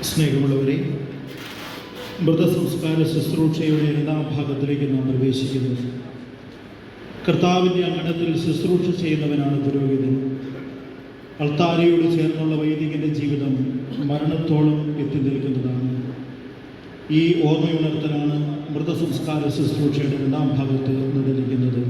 സ്നേഹമുള്ളവരെ, മൃതസംസ്കാര ശുശ്രൂഷയുടെ രണ്ടാം ഭാഗത്തിലേക്ക് നാം പ്രവേശിക്കുന്നു. കർത്താവിൻ്റെ അങ്കണത്തിൽ ശുശ്രൂഷ ചെയ്യുന്നവനാണ് പുരോഹിതൻ. അൾത്താരയോട് ചേർന്നുള്ള വൈദികൻ്റെ ജീവിതം മരണത്തോളം എത്തി നിൽക്കുന്നതാണ്. ഈ ഓർമ്മയുണർത്തലാണ് മൃതസംസ്കാര ശുശ്രൂഷയുടെ രണ്ടാം ഭാഗത്ത് നടന്നിരിക്കുന്നത്.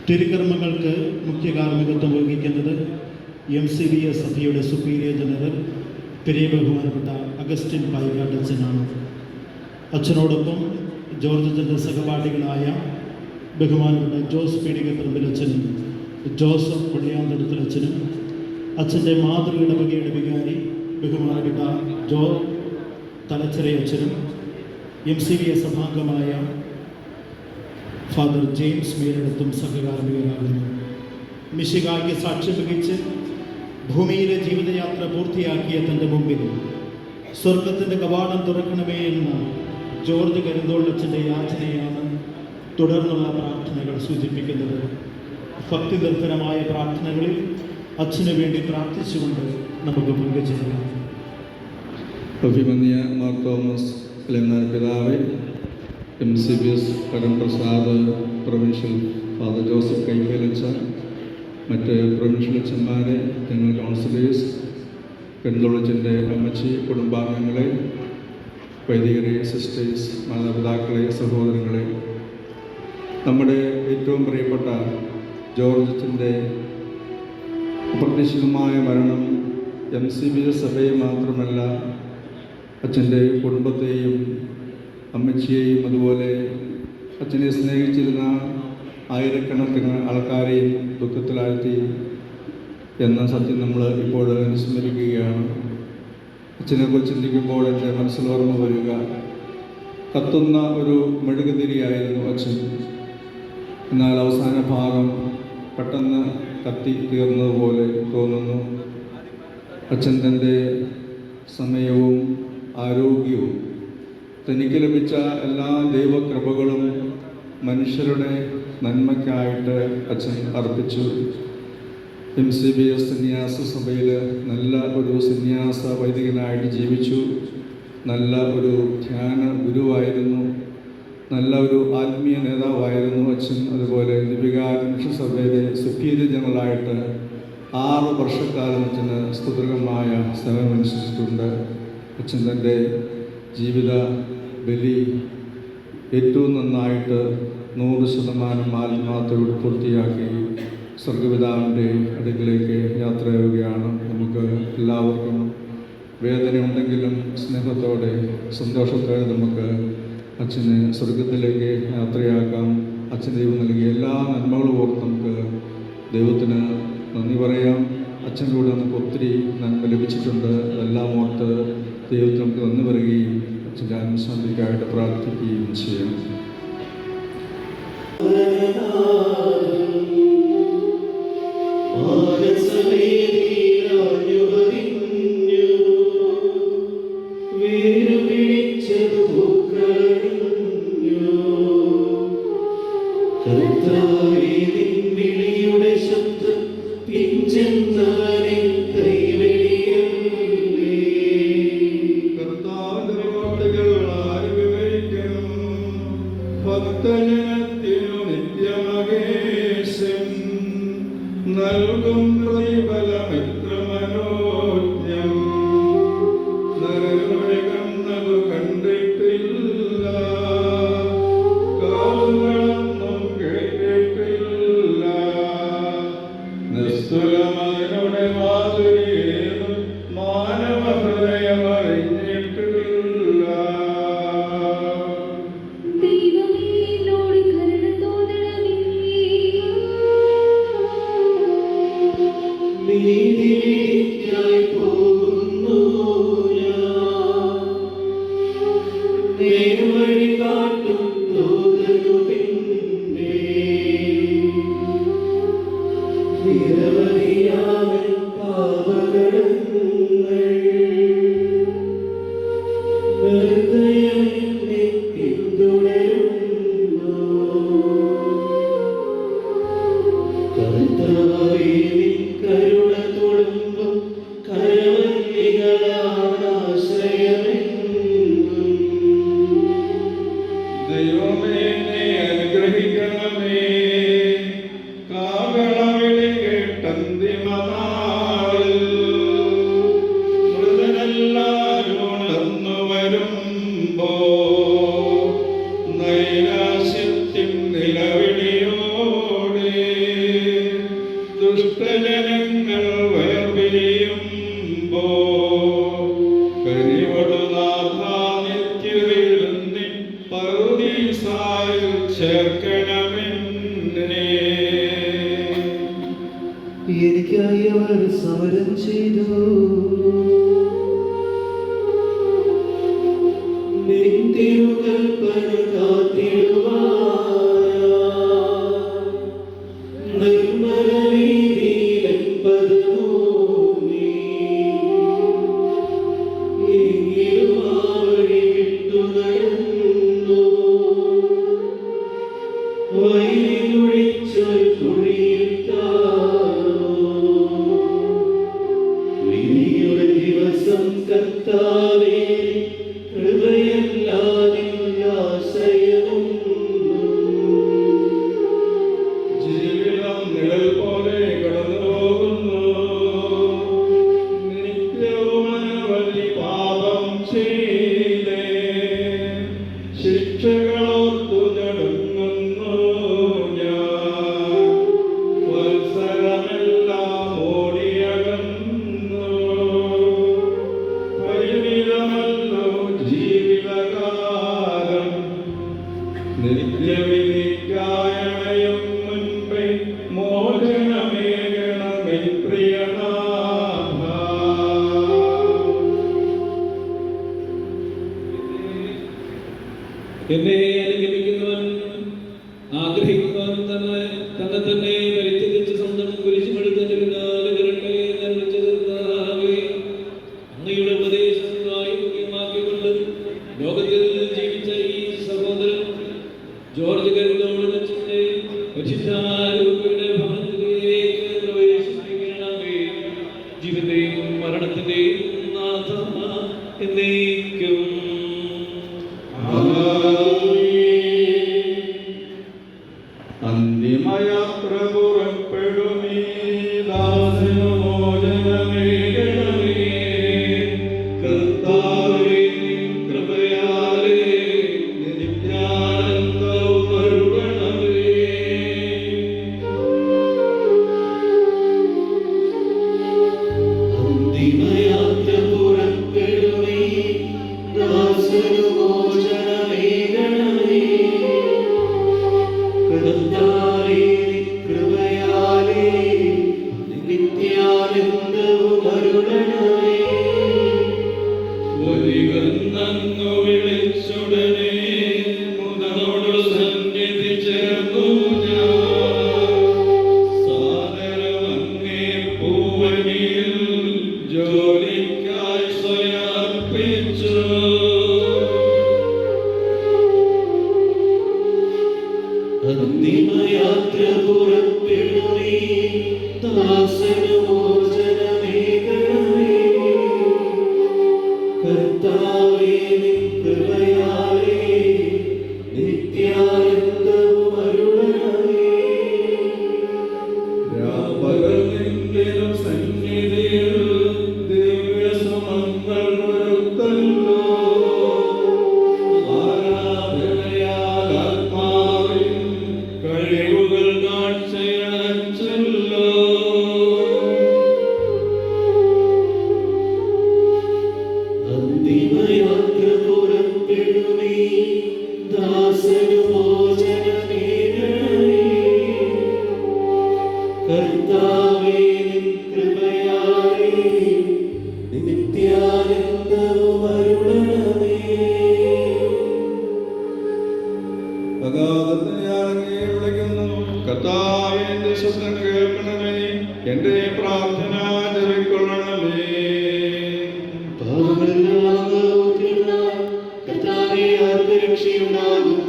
തിരുക്കർമ്മങ്ങൾക്ക് മുഖ്യ കാർമ്മികത്വം വഹിക്കുന്നത് MCBS സഭയുടെ സുപ്പീരിയർ ജനറൽ പെരിയ ബഹുമാനപ്പെട്ട അഗസ്റ്റിൻ പായിക്കാട്ടച്ഛനാണ്. അച്ഛനോടൊപ്പം ജോർജ് അച്ഛൻ്റെ സഹപാഠികളായ ബഹുമാനപ്പെട്ട ജോസ് പീഡികപ്പറമ്പിലച്ഛനും ജോസഫ് പടിയാന്തടത്തിലച്ഛനും അച്ഛൻ്റെ മാതൃയിടവകയുടെ വികാരി ബഹുമാനപ്പെട്ട ജോ തലച്ചിറയച്ഛനും MCBS സഭാംഗമായ ഫാദർ ജെയിംസ് മേരിടത്തും സഹകാർമ്മികരാകുന്നു. മിശിഹായ്ക്ക് സാക്ഷ്യം വഹിച്ച് ഭൂമിയിലെ ജീവിതയാത്ര പൂർത്തിയാക്കിയ തൻ്റെ മുമ്പിൽ സ്വർഗത്തിൻ്റെ കവാടം തുറക്കണമേ എന്ന ജോർജ് കരിന്തോളച്ചൻ്റെ യാചനയാണ് തുടർന്നുള്ള പ്രാർത്ഥനകൾ സൂചിപ്പിക്കുന്നത്. ഭക്തി നിർഭരമായ പ്രാർത്ഥനകളിൽ അച്ഛന് വേണ്ടി പ്രാർത്ഥിച്ചുകൊണ്ട് നമുക്ക് പങ്കുചേരാം. അഭിമന്യ മാർ തോമസ് പിതാവേ, MCBS പരംപ്രസാദ് പ്രൊവിൻഷ്യൽ ഫാദർ ജോസഫ് കൈപ്പേലച്ച, മറ്റ് പ്രൊവിൻഷ്യൽ അച്ഛന്മാരെ, ജനറൽ കൗൺസിലേഴ്സ്, പെൺതൊഴിച്ചിൻ്റെ അമ്മച്ചി, കുടുംബാംഗങ്ങളെ, വൈദികരെ, സിസ്റ്റേഴ്സ്, മാതാപിതാക്കളെ, സഹോദരങ്ങളെ, നമ്മുടെ ഏറ്റവും പ്രിയപ്പെട്ട ജോർജത്തിൻ്റെ അപ്രതീക്ഷിതമായ മരണം MCBS സഭയെ മാത്രമല്ല അച്ഛൻ്റെ കുടുംബത്തെയും അമ്മച്ചിയെയും അതുപോലെ അച്ഛനെ സ്നേഹിച്ചിരുന്ന ആയിരക്കണക്കിന് ആൾക്കാരെയും ദുഃഖത്തിലാഴ്ത്തി എന്ന സത്യം നമ്മൾ ഇപ്പോൾ അനുസ്മരിക്കുകയാണ്. അച്ഛനെക്കുറിച്ച് ചിന്തിക്കുമ്പോൾ എൻ്റെ മനസ്സിൽ ഓർമ്മ വരിക, കത്തുന്ന ഒരു മെഴുകുതിരിയായിരുന്നു അച്ഛൻ. എന്നാൽ അവസാന ഭാഗം പെട്ടെന്ന് കത്തി തീർന്നതുപോലെ തോന്നുന്നു. അച്ഛൻ തൻ്റെ സമയവും ആരോഗ്യവും തനിക്ക് ലഭിച്ച എല്ലാ ദൈവകൃപകളും മനുഷ്യരുടെ നന്മയ്ക്കായിട്ട് അച്ഛൻ അർപ്പിച്ചു. MCBS സന്യാസ സഭയിൽ നല്ല ഒരു സന്യാസ വൈദികനായിട്ട് ജീവിച്ചു. നല്ല ഒരു ധ്യാന ഗുരുവായിരുന്നു. നല്ല ഒരു ആത്മീയ നേതാവായിരുന്നു അച്ഛൻ. അതുപോലെ ദിവികാരക്ഷ സഭയിലെ സുപ്പീരിയർ ജനറലായിട്ട് 6 വർഷക്കാലം അച്ഛന് സ്തുതകമായ സേവനമനുഷ്ഠിച്ചിട്ടുണ്ട്. അച്ഛൻ തൻ്റെ ജീവിത ബലി ഏറ്റവും നന്നായിട്ട് 100% ആത്മാർത്ഥതയോടെ പൂർത്തിയാക്കി സ്വർഗപിതാവിൻ്റെ അടുക്കിലേക്ക് യാത്രയാവുകയാണ്. നമുക്ക് എല്ലാവർക്കും വേദനയുണ്ടെങ്കിലും സ്നേഹത്തോടെ സന്തോഷത്തോടെ നമുക്ക് അച്ഛനെ സ്വർഗത്തിലേക്ക് യാത്രയാക്കാം. അച്ഛൻ ദൈവം നൽകിയ എല്ലാ നന്മകളും ഓർത്ത് നമുക്ക് ദൈവത്തിന് നന്ദി പറയാം. അച്ഛനിലൂടെ നമുക്ക് ഒത്തിരി നന്മ ലഭിച്ചിട്ടുണ്ട്. അതെല്ലാം ഓർത്ത് ദൈവത്തിന് നമുക്ക് നന്ദി പറയുകയും അച്ഛൻ്റെ ആത്മശാന്തിക്കായിട്ട് പ്രാർത്ഥിക്കുകയും ചെയ്യാം. ഭക്തജനത്തിനു നിത്യമഹേശൻ നൽകും പ്രതിഫലമിത്ര മനോഹരം. എന്നെ അനുഗമിക്കുന്നവൻ ആഗ്രഹിക്കുന്നവൻ തന്നെ പരിത്യജിച്ച് സ്വന്തം കുരിശുമെടുത്തതിന്റെ പിന്നാലെ വരട്ടെ. ഞാൻ വിളിച്ചതാവേ, അങ്ങയുടെ ഉപദേശം പ്രായോഗികമാക്കിക്കൊണ്ട് ലോകത്തിൽ ജീവിച്ച ഈ സഹോദരൻ ജോർജ് കരുതോളച്ചന്റെ പരിശുദ്ധാരൂപയുടെ ഭവനത്തിലേക്ക് പ്രവേശിപ്പിക്കണമേ. ജീവന്റെയും മരണത്തിന്റെയും നാഥ എന്നേക്കും. അന്തിമയാത്ര പുറപ്പെടുമീ ദാസനു മോചനമേകണമേ. കർത്താവേ, നിൻ കൃപയാലേ നിത്യാനന്ദവും അരുളണമേ. അന്തിമയാത്ര പുറപ്പെടുമീ ദാസനു മോചനമേകണമേ. കർത്താവേ, നിൻ കൃപയാലേ നിത്യാനന്ദവും അരുളണമേ. വരികന്നങ്ങു വിളിച്ചുടനെ മുതലോടു സന്നിധി ചേർന്നു ഞാൻ. സാദരമങ്ങേ പൂവനിയിൽ ജോലിക്കായി സ്വയം അർപ്പിച്ചു. അന്തിമയാത്ര പുറപ്പെടുമീ ദാസനു മോചനമേകണമേ. കർത്താവേ, നിൻ കൃപയാലേ നിത്യാനന്ദവും അരുളണമേ. രാപ്പകൽ നിന്നിലും സന്നിധിയിൽ ദിവ്യസുമങ്ങൾ വരുത്തല്ലോ. ആരാധനയാൽ ആത്മാവിൻ കഴിവുകൾ കാഴ്ചയച്ചല്ലോ. അന്തിമയാത്ര പുറപ്പെടുമീ ദാസനു മോചനമേകണമേ. കർത്താവേ, നിൻ കൃപയാലേ നിത്യാനന്ദവും അരുളണമേ. അഗാധത്തിൽ ഞാൻ അങ്ങയെ വിളിക്കുന്നു. കർത്താവേ, എന്റെ ശബ്ദം കേൾക്കണമേ. എന്റെ പ്രാർത്ഥന ചെവിക്കൊള്ളണമേ. പാപങ്ങളെല്ലാം അങ്ങ് ഓർത്തിരുന്നാൽ കർത്താവേ, ആർക്ക് രക്ഷയുണ്ടാകും?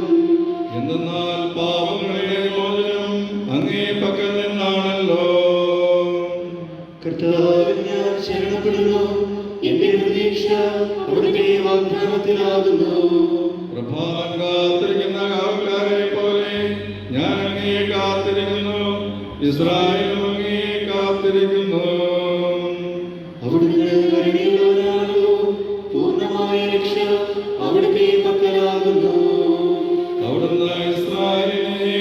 എന്തെന്നാൽ പാപങ്ങളുടെ മോചനം അങ്ങേ പക്കൽ നിന്നാണല്ലോ. കർത്താവിൽ ഞാൻ ശരണപ്പെടുന്നു. എന്റെ പ്രതീക്ഷ അവിടുത്തെ വാഗ്ദാനത്തിലാകുന്നു. പ്രഭാതം കാത്തിരിക്കുന്ന കാവൽക്കാരെ പോലെ ഞാൻ അങ്ങയെ കാത്തിരിക്കുന്നു. ഇസ്രായേലും അങ്ങയെ കാത്തിരിക്കുന്നു. അവിടുന്ന് കരുണയുള്ളവനാണല്ലോ. പൂർണ്ണമായ രക്ഷ അവിടുത്തെ പക്കലാകുന്നു. അവിടുന്ന് ഇസ്രായേലിനെ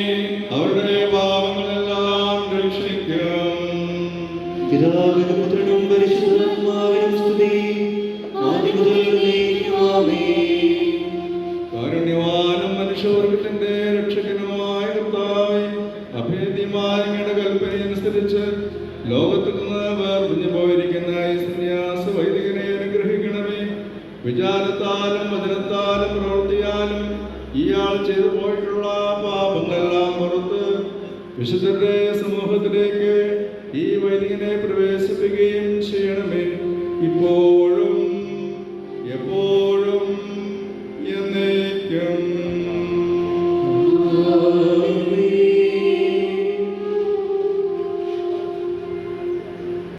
അവരുടെ പാപങ്ങളെല്ലാം രക്ഷിക്കും. പിതാവിനും പുത്രനും പരിശുദ്ധാത്മാവിനും സ്തുതി. ആദ്യം മുതൽ എന്നേക്കും ആമേൻ. കാരുണ്യവാനും മനുഷ്യവർഗത്തിന്റെ രക്ഷകനുമായ കർത്താവേ, അഭേദ്യമായ അങ്ങയുടെ കൽപ്പനയനുസരിച്ച് ലോകത്തിൽ നിന്ന് വേർപിരിഞ്ഞു പോയിരിക്കുന്ന ഈ സന്യാസ വൈദികനെ അനുഗ്രഹിക്കണമേ. വിചാരത്താലും വചനത്താലും പ്രവൃത്തിയാലും ഇയാൾ ചെയ്തു പോയിട്ടുള്ള പാപങ്ങളെല്ലാം പുറത്ത് വിശുദ്ധരുടെ സമൂഹത്തിലേക്ക് ഈ വൈദികനെ പ്രവേശിപ്പിക്കുകയും ചെയ്യണമേ. ഇപ്പോഴും എപ്പോഴും